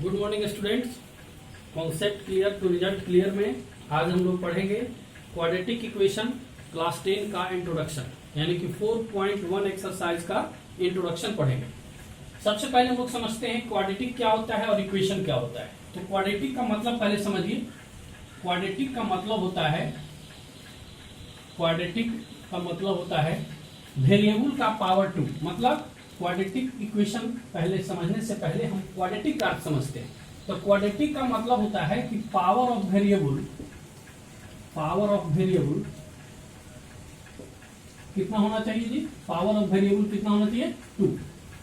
Good morning students. Concept clear to result clear में आज हम लोग पढ़ेंगे क्वाड्रेटिक इक्वेशन क्लास 10 का इंट्रोडक्शन, यानी कि 4.1 एक्सरसाइज का इंट्रोडक्शन पढ़ेंगे। सबसे पहले हम लोग समझते हैं क्वाड्रेटिक क्या होता है और इक्वेशन क्या होता है। तो क्वाड्रेटिक का मतलब पहले समझिए। क्वाड्रेटिक का मतलब होता है वेरिएबल का पावर 2। मतलब क्वाड्रेटिक इक्वेशन पहले समझने से पहले हम क्वाड्रेटिक का अर्थ समझते हैं। तो क्वाड्रेटिक का मतलब होता है कि पावर ऑफ वेरिएबल कितना होना चाहिए जी? पावर ऑफ वेरिएबल कितना होना चाहिए? 2।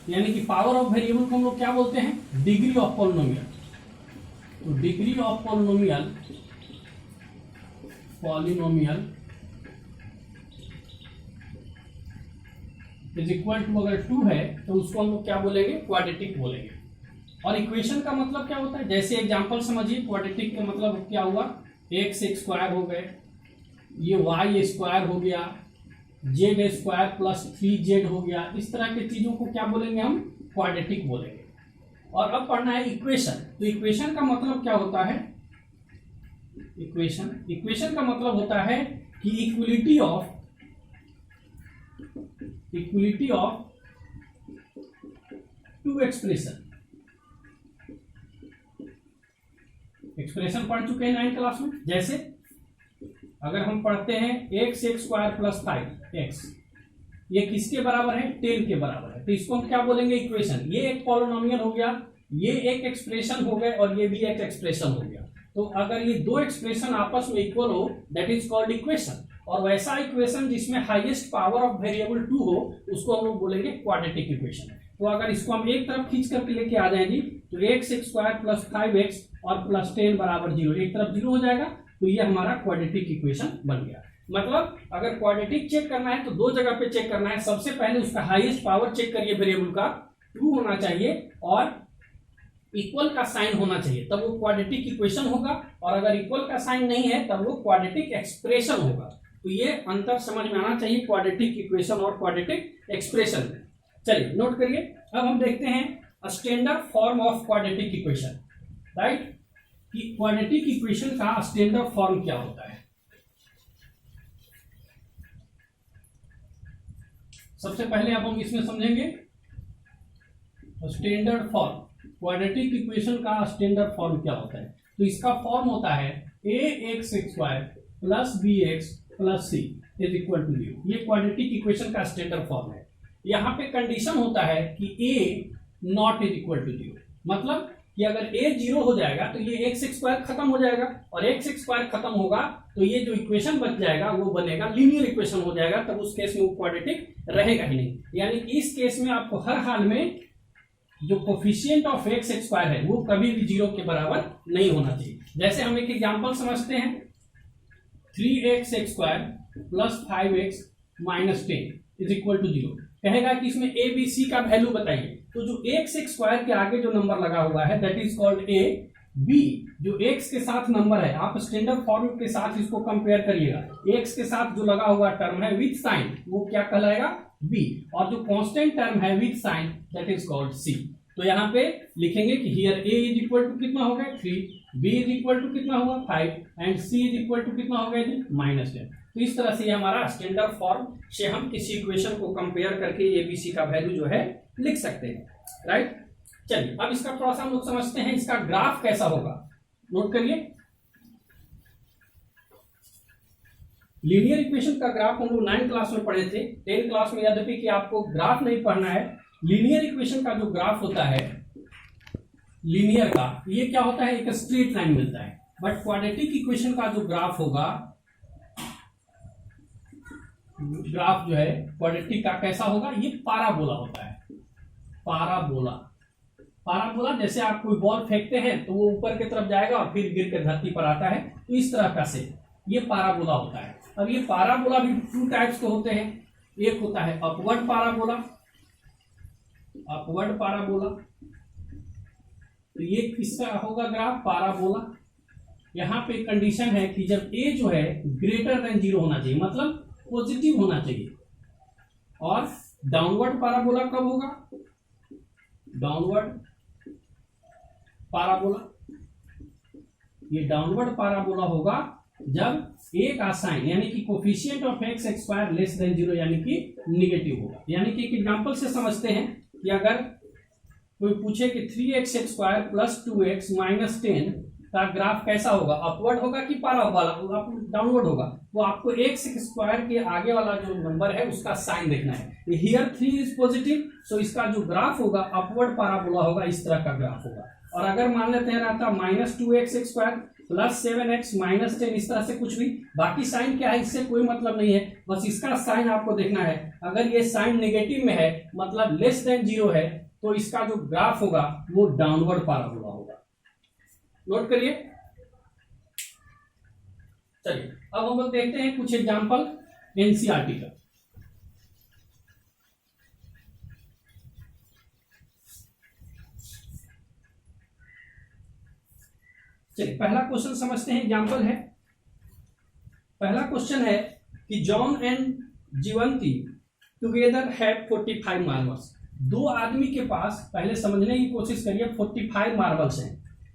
यानी कि पावर ऑफ वेरिएबल को हम लोग क्या बोलते हैं? Degree of polynomial. तो degree of polynomial is equal to अगर 2 है तो उसको हम लोग क्या बोलेंगे? क्वाड्रेटिक बोलेंगे। और इक्वेशन का मतलब क्या होता है? जैसे एग्जांपल समझिए, क्वाड्रेटिक का मतलब क्या हुआ? x स्क्वायर हो गए, ये y स्क्वायर हो गया, z स्क्वायर प्लस 3z हो गया। इस तरह के चीजों को क्या बोलेंगे? हम क्वाड्रेटिक बोलेंगे। और अब पढ़ना है इक्वेशन। तो इक्वेशन का मतलब क्या होता है? इक्वेशन का मतलब होता है कि इक्वलिटी ऑफ टू एक्सप्रेशन पढ़ चुके हैं 9th क्लास में। जैसे अगर हम पढ़ते हैं x स्क्वायर प्लस 5x, ये किसके बराबर है? 10 के बराबर है। तो इसको हम क्या बोलेंगे? इक्वेशन। ये एक पॉलिनोमियल हो गया, ये एक एक्सप्रेशन हो गए और ये भी एक एक्सप्रेशन हो गया। तो अगर ये दो एक्सप्रेशन आपस में इक्वल हो, दैट इज कॉल्ड इक्वेशन। और वैसा इक्वेशन जिसमें हाईएस्ट पावर ऑफ वेरिएबल 2 हो, उसको हम लोग बोलेंगे क्वाड्रेटिक इक्वेशन। तो अगर इसको हम एक तरफ खींच करके लेके आ जाएंगे तो x स्क्वायर प्लस 5x और प्लस 10 बराबर 0, एक तरफ 0 हो जाएगा। तो ये हमारा क्वाड्रेटिक इक्वेशन बन गया। मतलब अगर क्वाड्रेटिक चेक करना है तो दो जगह पे चेक करना है। सबसे पहले उसका हाईएस्ट पावर चेक करिए, वेरिएबल का 2 होना चाहिए और इक्वल का साइन होना चाहिए, तब वो क्वाड्रेटिक इक्वेशन होगा। और अगर इक्वल का साइन नहीं है तब वो क्वाड्रेटिक एक्सप्रेशन होगा। तो ये अंतर समझ में आना चाहिए क्वाड्रेटिक इक्वेशन और क्वाड्रेटिक एक्सप्रेशन में। चलिए नोट करिए। अब हम देखते हैं standard form of quadratic equation, right? कि क्वाड्रेटिक इक्वेशन का स्टैंडर्ड फॉर्म क्या होता है। सबसे पहले अब हम इसमें समझेंगे स्टैंडर्ड फॉर्म। क्वाड्रेटिक इक्वेशन का स्टैंडर्ड फॉर्म क्या होता है? तो इसका फॉर्म होता है ax square plus bx plus c is equal to 0। ये क्वाड्रेटिक इक्वेशन का स्टैंडर्ड फॉर्म है। यहाँ पे कंडीशन होता है कि a not is equal to 0। मतलब कि अगर a 0 हो जाएगा तो ये x स्क्वायर खत्म हो जाएगा, और x स्क्वायर खत्म होगा तो ये जो इक्वेशन बच जाएगा वो बनेगा लीनियर इक्वेशन हो जाएगा। तब उस केस में वो क्वाड्रेटिक रहेगा ही नहीं। यानी कि इस केस में आपको हर हाल में जो कोफिशिएंट ऑफ x स्क्वायर है वो कभी भी 0 के बराबर नहीं होना चाहिए। जैसे हम एक एग्जांपल समझते हैं, 3x square plus 5x minus 10 is equal to 0। कहेगा कि इसमें a b c का वैल्यू बताइए। तो जो x स्क्वायर के आगे जो नंबर लगा हुआ है that is called a, b जो x के साथ नंबर है, आप स्टैंडर्ड फॉर्म के साथ इसको कंपेयर करिएगा। x के साथ जो लगा हुआ टर्म है विथ साइन वो क्या कहलाएगा? b। और जो कांस्टेंट टर्म है with sign that is called c। तो यहाँ पे लिखेंगे कि here a is equal to कितना हो गया? 3, b इज इक्वल टू कितना हुआ? 5 and c is equal to कितना हो गया जी? -10। तो इस तरह से हमारा स्टैंडर्ड फॉर्म से हम किसी इक्वेशन को कंपेयर करके ABC का वैल्यू जो है लिख सकते हैं, राइट? चलिए अब इसका थोड़ा सा हम लोग समझते हैं इसका ग्राफ कैसा होगा। नोट करिए, लीनियर इक्वेशन का ग्राफ हम लोग 9th क्लास में पढ़े थे। 10th क्लास में यद्यपि कि आपको ग्राफ नहीं पढ़ना है, लीनियर इक्वेशन का जो ग्राफ होता है लीनियर का, ये क्या होता है? एक स्ट्रेट लाइन मिलता है। बट क्वाड्रेटिक इक्वेशन का जो ग्राफ होगा, ग्राफ जो है क्वाड्रेटिक का कैसा होगा? ये पाराबोला होता है। पाराबोला जैसे आप कोई बॉल फेंकते हैं तो वो ऊपर की तरफ जाएगा और फिर गिर कर धरती पर आता है। तो इस तरह का से ये पाराबोला होता है। अब ये पाराबोला भी 2 टाइप्स के होते हैं। एक होता है अपवर्ड पाराबोला। तो ये किसका होगा ग्राफ? पाराबोला। यहाँ पे कंडीशन है कि जब a जो है ग्रेटर देन 0 होना चाहिए, मतलब पॉजिटिव होना चाहिए। और डाउनवर्ड पाराबोला कब होगा? डाउनवर्ड पाराबोला, ये डाउनवर्ड पाराबोला होगा जब ए का साइन यानी कि coefficient of x square less than 0 यानी कि निगेटिव होगा। यानी कि एक एग्जांपल से समझते हैं कि अगर कोई पूछे कि 3x square plus 2x minus 10 का ग्राफ कैसा होगा, अपवर्ड होगा कि पाराबोला डाउनवर्ड होगा, वो आपको एक्स स्क्वायर के आगे वाला जो नंबर है उसका साइन देखना है। हियर 3 इज पॉजिटिव, सो इसका जो ग्राफ होगा अपवर्ड पाराबोला होगा, इस तरह का ग्राफ होगा। और अगर मान लेते हैं रहता minus 2x square plus 7x minus 10, इस तरह से कुछ भी, बाकी साइन क्या है इससे कोई मतलब नहीं है, बस इसका साइन आपको देखना है। अगर ये साइन नेगेटिव में है मतलब लेस देन 0 है, तो इसका जो ग्राफ होगा वो डाउनवर्ड पाराबोला होगा। नोट करिए। चलिए अब हम लोग देखते हैं कुछ एग्जांपल एनसीईआरटी का। चलिए पहला क्वेश्चन समझते हैं, एग्जांपल है। पहला क्वेश्चन है कि John and Jivanti together have 45 marbles. दो आदमी के पास, पहले समझने की कोशिश करिए, 45 मार्बल्स हैं,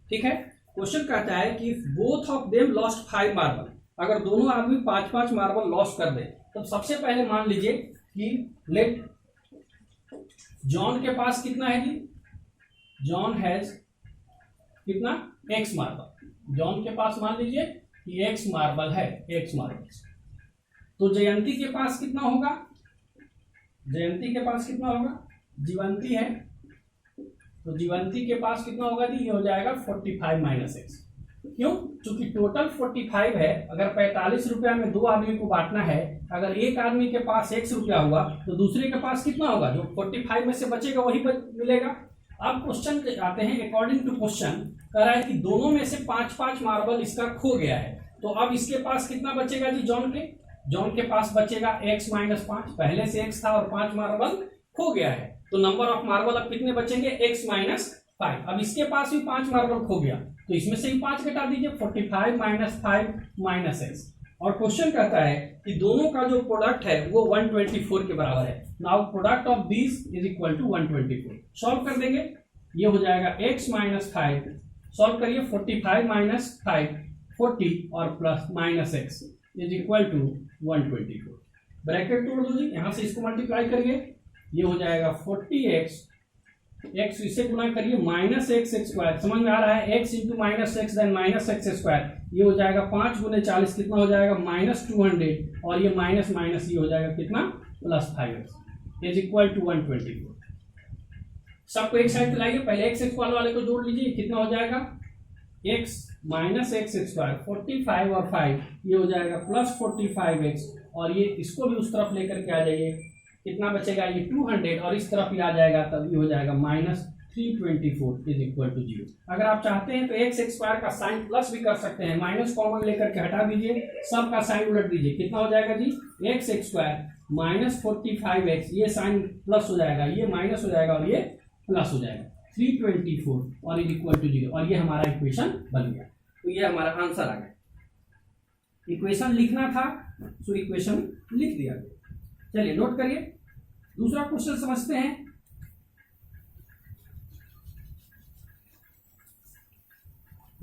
ठीक है। क्वेश्चन कहता है कि both of them lost 5 marble. अगर दोनों आदमी 5-5 मार्बल लॉस्ट कर दे तो सबसे पहले मान लीजिए कि लेट जॉन के पास कितना है जी, जॉन हैज कितना, एक्स मार्बल। जॉन के पास मान लीजिए कि एक्स मार्बल है, एक्स मार्बल। तो जयंती के पास कितना होगा, जयंती के पास कितना होगा, जीवंती है तो जीवंती के पास कितना होगा जी, ये हो जाएगा 45 माइनस एक्स। क्यों, चूंकि टोटल 45 है, अगर 45 रुपया में दो आदमी को बांटना है, अगर एक आदमी के पास x रुपया हुआ तो दूसरे के पास कितना होगा, जो 45 में से बचेगा वही मिलेगा। अब क्वेश्चन आते हैं, अकॉर्डिंग टू क्वेश्चन कह रहा है कि दोनों में से 5-5 मार्बल इसका खो गया है, तो अब इसके पास कितना बचेगा जी, जॉन के पास बचेगा x माइनस 5, पहले से x था और 5 मार्बल खो गया है, तो नंबर ऑफ मार्बल अब कितने बचेंगे, x माइनस 5। अब इसके पास भी 5 मार्बल खो गया, तो इसमें से ही 5 घटा दीजिए, 45 माइनस 5 माइनस x। और क्वेश्चन कहता है कि दोनों का जो प्रोडक्ट है वो 124 के बराबर है। Now product of this is equal to 124। Solve कर देंगे, ये हो जाएगा x माइनस 5, सॉल्व करिए, 45 माइनस 5 40 और plus minus x is equal to 124। Bracket तोड़ दो जी, यहां से इसको मल्टीप्लाई करिए, ये हो जाएगा 40x, x इसे गुना करिए माइनस एक्स स्क्वायर, समझ में आ रहा है, x into minus x then minus x square, ये हो जाएगा 5 गुने 40 कितना हो जाएगा माइनस 200, और ये माइनस माइनस ये हो जाएगा कितना plus 5x is equal to 124। सबको एक साइड लाइए, पहले x स्क्वायर वाले को जोड़ लीजिए, कितना हो जाएगा x माइनस एक्स स्क्वायर 45 और 5 ये हो जाएगा प्लस 45x, और ये इसको भी उस तरफ लेकर के आ जाइए, कितना बचेगा ये 200, और इस तरफ ही आ जाएगा तब ये हो जाएगा माइनस 324 इज इक्वल टू 0। अगर आप चाहते हैं तो एक्स स्क्वायर का साइन प्लस भी कर सकते हैं, माइनस कॉमन लेकर के हटा दीजिए, सब का साइन उलट दीजिए, कितना हो जाएगा जी एक्स स्क्वायर माइनस 45x, ये साइन प्लस हो जाएगा, ये माइनस हो जाएगा और ये प्लस हो जाएगा 324 और इज इक्वल टू 0, और ये हमारा इक्वेशन बन गया। तो ये हमारा आंसर आ गया। इक्वेशन लिखना था तो इक्वेशन लिख दिया गया। चलिए नोट करिए, दूसरा क्वेश्चन समझते हैं।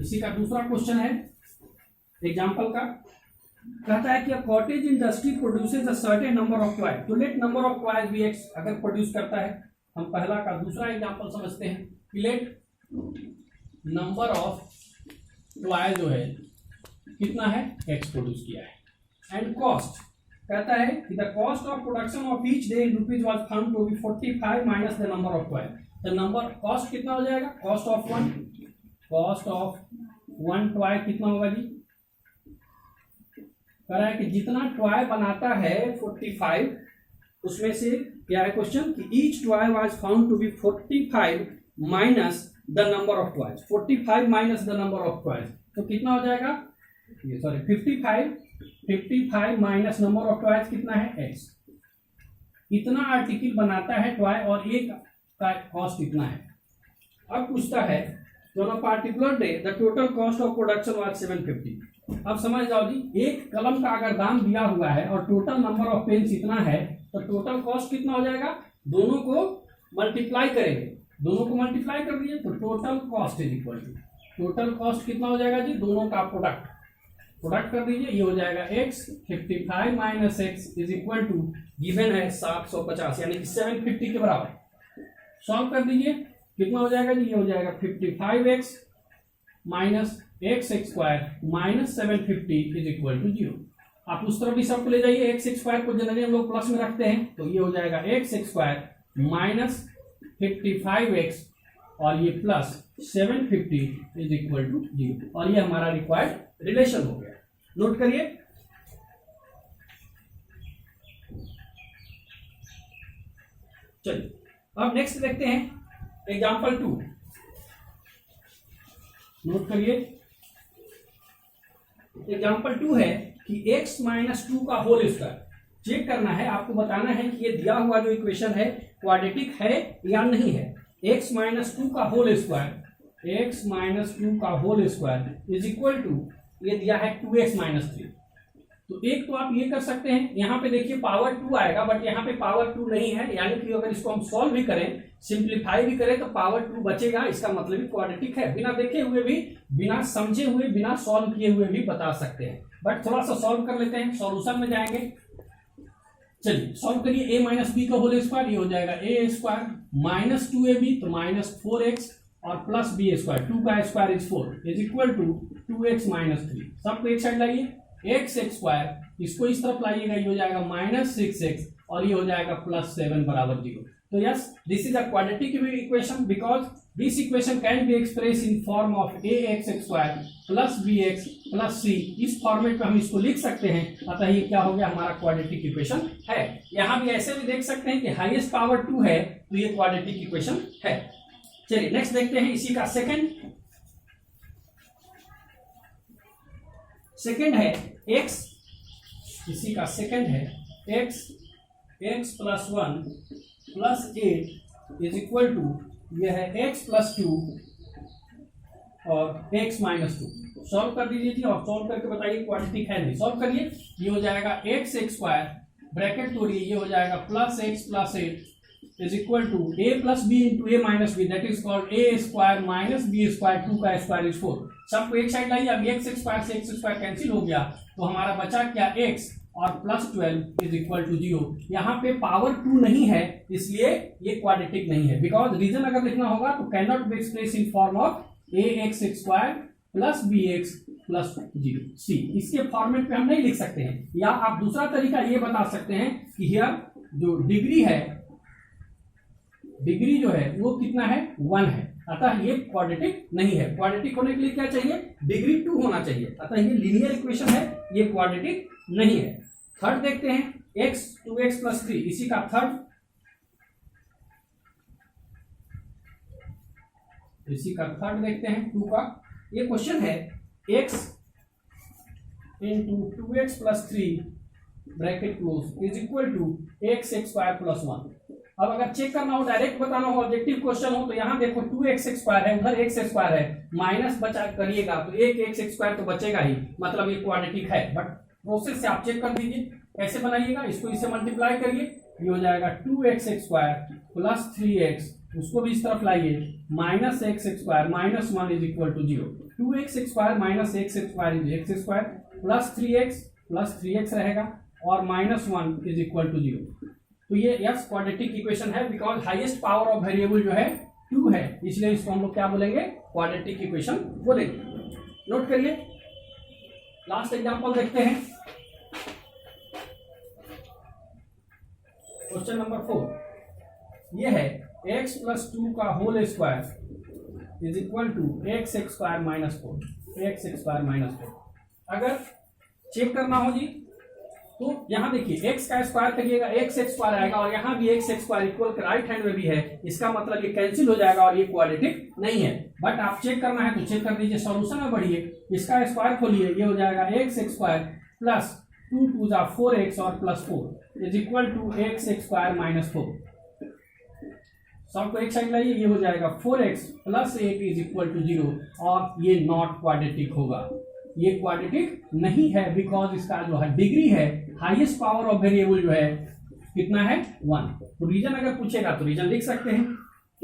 इसी का दूसरा क्वेश्चन है एग्जांपल का, कहता है कि a cottage industry produces a certain number of toy, तो let number of toys be x. अगर प्रोड्यूस करता है, हम पहला का दूसरा एग्जांपल समझते हैं कि लेट नंबर ऑफ टॉय जो है कितना है एक्स प्रोड्यूस किया है, एंड कॉस्ट कहता है कि the cost of production of each day in rupees was found to be 45 minus the number of toy. The number cost कितना हो जाएगा, कॉस्ट ऑफ वन टॉय कितना होगा जी, कह रहा है कि जितना टॉय बनाता है 45, उसमें से क्या है क्वेश्चन कि each toy was found to be 45 minus the number of toys, 45 minus the number of toys, तो कितना हो जाएगा ये, sorry 55 minus number of toys कितना है x। इतना आर्टिकल बनाता है टॉय और एक का कॉस्ट इतना है। अब पूछता है on a particular day the total cost of production was 750। अब समझ जाओ जी, एक कलम का अगर दाम दिया हुआ है और टोटल नंबर ऑफ पेन्स इतना है, तो टोटल कॉस्ट कितना हो जाएगा, दोनों को मल्टीप्लाई करेंगे, दोनों को मल्टीप्लाई कर दिए तो total cost is equal to, total cost कितना हो जाएगा जी, दोनों का प्रोडक्ट कर दीजिए, ये हो जाएगा x 55 minus x is equal to given है 750 यानी कि 750 के बराबर। सॉल्व कर दीजिए कितना हो जाएगा जी, ये हो जाएगा 55x minus x square minus 750 is equal to 0। आप उस तरफ भी सबको ले जाइए, एक्स स्क्वायर को जनरली हम लोग प्लस में रखते हैं, तो ये हो जाएगा एक्स स्क्वायर माइनस 55x और ये प्लस 750 इज इक्वल टू 0, और ये हमारा रिक्वायर्ड रिलेशन हो गया। नोट करिए, चलिए अब नेक्स्ट देखते हैं एग्जांपल 2। नोट करिए, एग्जांपल 2 है कि x माइनस 2 का होल स्क्वायर चेक करना है, आपको बताना है कि ये दिया हुआ जो इक्वेशन है क्वाड्रेटिक है या नहीं है। x माइनस 2 का होल स्क्वायर, x माइनस 2 का whole square is equal to, ये दिया है 2x माइनस 3। तो एक तो आप ये कर सकते हैं, यहाँ पे देखिए पावर 2 आएगा, बट यहाँ पे पावर 2 नहीं है, यानी कि अगर इसको हम सॉल्व भी करें, सिंप्लीफाई भी करें तो पावर 2 बचेगा, इसका मतलब ही क्वाड्रेटिक है। बिना देखे हुए भी, बिना समझे हुए, बिना सॉल्व किए हुए भी बता सकते हैं, बट थोड़ा सा सॉल्व कर लेते हैं, सॉल्यूशन में जाएंगे। चलिए सॉल्व करिए, a माइनस बी का होल स्क्वायर, ये हो जाएगा a स्क्वायर माइनस 2ab तो माइनस 4x और प्लस बी स्क्वायर, 2 का square is 4 is equal to 2x minus 3। सबको एक साइड लाइए, एक्स स्क्वायर इसको इस तरफ लाइएगा, ये हो जाएगा माइनस 6x और ये हो जाएगा प्लस 7 बराबर 0। तो yes, this is a quadratic equation because this equation can be express in form of ax square plus bx plus c। इस फॉर्मेट में हम इसको लिख सकते हैं, अतः ये क्या हो गया, हमारा क्वाड्रेटिक इक्वेशन है। यहां भी ऐसे भी देख सकते हैं कि हाईएस्ट पावर 2 है, तो ये क्वाड्रेटिक इक्वेशन है। चलिए नेक्स्ट देखते हैं इसी का सेकंड है x, इसी का सेकंड है x plus 1 plus 8 is equal to, यह है x प्लस 2 और x माइनस 2। सॉल्व कर दीजिए जी, और सॉल्व करके बताइए क्वाड्रेटिक है नहीं। सॉल्व करिए, ये हो जाएगा x स्क्वायर ब्रैकेट तोड़िए, ये हो जाएगा plus x plus 8 is equal to a plus b into a minus b, that is called a square minus b square, 2 का स्क्वायर इज 4। सबको एक साइड लाइए, अब x स्क्वायर से x स्क्वायर कैंसिल हो गया, तो हमारा बचा क्या, x और प्लस 12 इज इक्वल टू 0। यहाँ पे पावर 2 नहीं है, इसलिए ये क्वाड्रेटिक नहीं है। बिकॉज रीजन अगर लिखना होगा तो can not be express in form of ax square plus bx plus 0 c। इसके फॉर्मेट पे हम नहीं लिख सकते हैं, या आप दूसरा तरीका ये बता सकते हैं कि हियर जो डिग्री है, डिग्री जो है वो कितना है, 1 है, अतः ये क्वाड्रेटिक नहीं है। क्वाड्रेटिक होने के लिए क्या चाहिए, डिग्री 2 होना चाहिए, अतः ये लीनियर इक्वेशन है, ये क्वाड्रेटिक नहीं है। थर्ड देखते हैं x 2x प्लस 3, इसी का थर्ड, इसी का थर्ड देखते हैं 2 का। ये क्वेश्चन है x into 2x plus 3 bracket close is equal to x square plus 1। अब अगर चेक करना हो, डायरेक्ट बताना हो, ऑब्जेक्टिव क्वेश्चन हो, तो यहाँ देखो 2x स्क्वायर है, उधर x स्क्वायर है, माइनस बचा करिएगा तो एक x स्क्वायर तो बचेगा ही, मतलब ये क्वाड्रेटिक है। बट प्रोसेस से आप चेक कर दीजिए कैसे बनाइएगा, इसको इससे मल्टीप्लाई करिए, ये हो जाएगा 2x स्क्वायर प्लस 3x, उसको भी इस तरफ लाइए, minus x square minus 1 is equal to 0। 2x square minus x square is x square plus 3x रहेगा और माइनस 1 इज इक्वल टू 0। तो ये यस क्वाड्रेटिक इक्वेशन है, because highest power of variable जो है 2 है, इसलिए इसको हम लोग क्या बोलेंगे, क्वाड्रेटिक इक्वेशन बोलेंगे। नोट करिए, लास्ट एग्जांपल देखते हैं, क्वेश्चन नंबर 4। ये है x प्लस 2 का whole square is equal to x square minus 4, x square minus 4। अगर चेक करना हो जी, तो यहां देखिए x का स्क्वायर करिएगा, x स्क्वायर आएगा, और यहां भी x square equal right hand में भी है, इसका मतलब ये कैंसिल हो जाएगा और ये क्वाड्रेटिक नहीं है। बट आप चेक करना है तो चेक कर दीजिए, सॉल्यूशन में बढ़िए, इसका स्क्वायर खोलिए, ये हो जाएगा x स्क्वायर प्लस 2 2 जा 4x और plus 4 is equal to x square minus 4। सबको एक साइड लाइए, ये हो जाएगा 4x plus 8 is equal to 0, और ये नॉट क्वाड्रेटिक होगा, ये क्वाड्रेटिक नहीं है, बिकॉज इसका जो है डिग्री है, हाईएस्ट पावर ऑफ वेरिएबल जो है कितना है, 1। तो रीजन अगर पूछेगा तो रीजन लिख सकते हैं,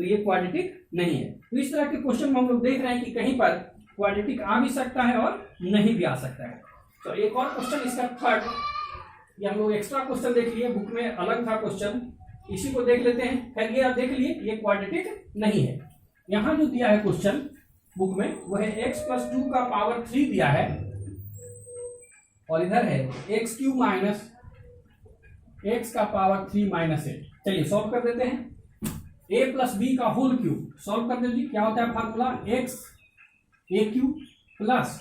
तो ये क्वाड्रेटिक नहीं है। तो इस तरह के क्वेश्चन में हम लोग देख रहे हैं कि कहीं पर क्वाड्रेटिक आ भी सकता है और नहीं भी आ सकता है। तो एक और क्वेश्चन इसका थर्ड, ये हम लोग एक्स्ट्रा क्वेश्चन देख लिए, बुक में अलग था क्वेश्चन, इसी को देख लेते हैं। खैर ये आप देख लिए, ये क्वाड्रेटिक नहीं है। यहाँ जो दिया है क्वेश्चन बुक में वो है x+2 का पावर 3 दिया है और इधर है x³ माइनस x का पावर 3 माइनस 8। चलिए सॉल्व कर देते हैं। a+b का होल क्यूब सॉल्व कर दीजिए। क्या होता है फार्मूला, x³ प्लस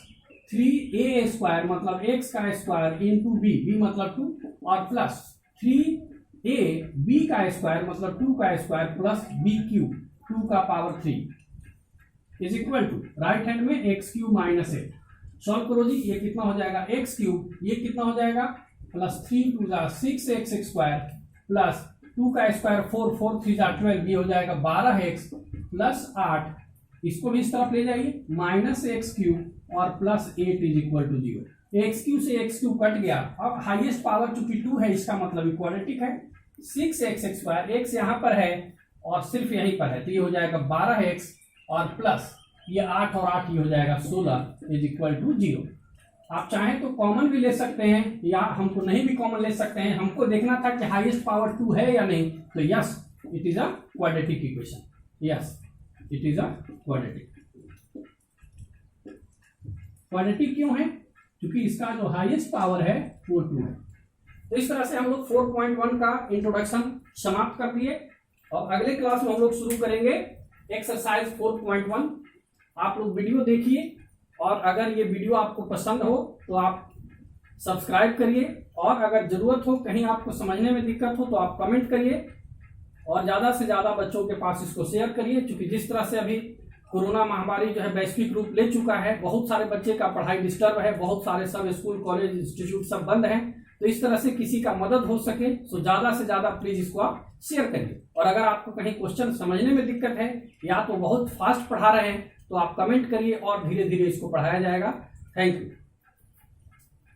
3a² मतलब x का स्क्वायर इंटू b मतलब 2 और प्लस 3ab का स्क्वायर मतलब 2 का स्क्वायर प्लस b³ 2 का power 3 is equal to right hand में x³ माइनस 8। सॉल्व करो जी, ये कितना हो जाएगा x³, ये कितना हो जाएगा प्लस 3 2 6x² प्लस 2 का स्क्वायर 4 4 3 12, ये हो जाएगा 12x प्लस 8, इसको भी इस तरफ ले जाइए माइनस x³ और plus 8 is equal to 0। x³ से x³ कट गया। अब हाईएस्ट पावर चूंकि 2 है इसका मतलब इक्वाड्रेटिक है। 6x² x यहाँ पर है और सिर्फ यहीं पर है, तो ये हो जाएगा 12x और प्लस ये 8 और 8 ये हो जाएगा 16 इज इक्वल टू 0। आप चाहें तो कॉमन भी ले सकते हैं या हमको नहीं भी कॉमन ले सकते हैं। हमको देखना था कि हाईएस्ट पावर 2 है या नहीं, तो yes it is a quadratic equation, yes it is a quadratic. Quadratic क्यों है, क्योंकि इसका जो हाईएस्ट पावर है वो 2 है। तो इस तरह से हम लोग 4.1 का इंट्रोडक्शन समाप्त कर दिए और अगले क्लास में हम लोग शुरू करेंगे एक्सरसाइज 4.1। आप लोग वीडियो देखिए और अगर ये वीडियो आपको पसंद हो तो आप सब्सक्राइब करिए और अगर जरूरत हो, कहीं आपको समझने में दिक्कत हो तो आप कमेंट करिए और ज्यादा से ज्यादा बच्चों के पास इसको शेयर करिए। क्योंकि जिस तरह से अभी कोरोना महामारी जो है वैश्विक रूप ले चुका है, बहुत सारे बच्चे का पढ़ाई डिस्टर्ब है, बहुत सारे सब स्कूल कॉलेज इंस्टीट्यूट सब बंद हैं। तो इस तरह से किसी का मदद हो सके तो ज्यादा से ज्यादा प्लीज इसको आप शेयर करिए। और अगर आपको कहीं क्वेश्चन समझने में दिक्कत है या तो बहुत फास्ट पढ़ा रहे हैं तो आप कमेंट करिए और धीरे धीरे इसको पढ़ाया जाएगा। Thank you.